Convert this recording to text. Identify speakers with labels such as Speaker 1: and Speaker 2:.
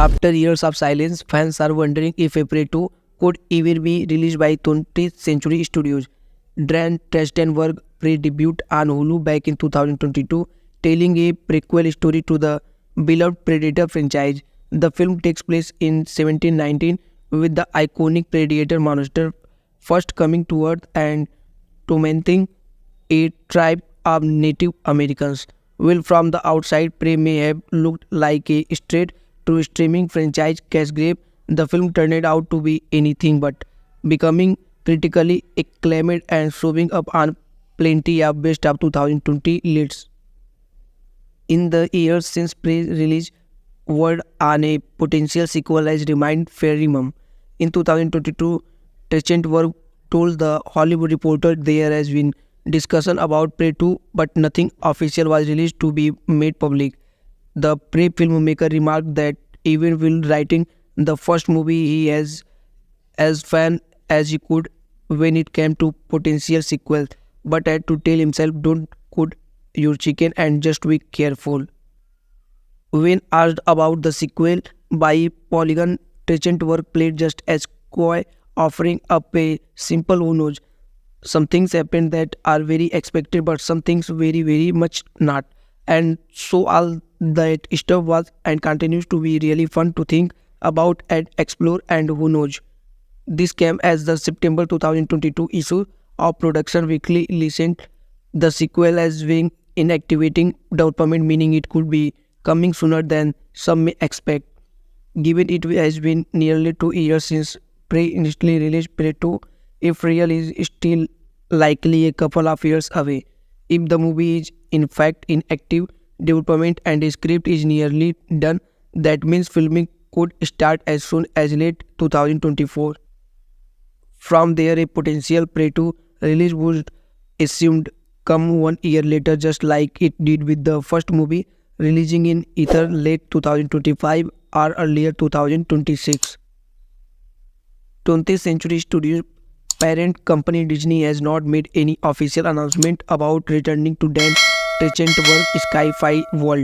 Speaker 1: After years of silence, fans are wondering if Prey 2 could even be released by 20th Century Studios. Dan Trachtenberg pre-debuted on Hulu back in 2022, telling a prequel story to the beloved Predator franchise. The film takes place in 1719 with the iconic Predator monster first coming to Earth and tormenting a tribe of Native Americans. Well, from the outside, Prey may have looked like a straight to streaming franchise cash grab. The film turned out to be anything but, becoming critically acclaimed and showing up on plenty of best of 2020 lists. In the years since Prey release, word on a potential sequel has remained very mum. In 2022, Trachtenberg told the Hollywood Reporter there has been discussion about Prey 2, but nothing official was released to be made public. The Prey filmmaker remarked that even while writing the first movie, he has as fan as he could when it came to potential sequels, but had to tell himself, "Don't cook your chicken and just be careful." When asked about the sequel by Polygon, Trachtenberg played just as coy, offering up a simple "who knows." Some things happen that are very expected, but some things very much not. And so all that stuff was and continues to be really fun to think about and explore, and who knows. This came as the September 2022 issue of Production Weekly listed the sequel as being inactivating dopamine, meaning it could be coming sooner than some may expect. Given it has been nearly 2 years since Prey initially released, Prey 2, if real, is still likely a couple of years away. If the movie is in fact in active development and the script is nearly done, that means filming could start as soon as late 2024. From there, a potential Prey 2 release would assumed come 1 year later, just like it did with the first movie, releasing in either late 2025 or earlier 2026. 20th Century Studios parent company Disney has not made any official announcement about returning to Dan Trachtenberg's sci-fi world.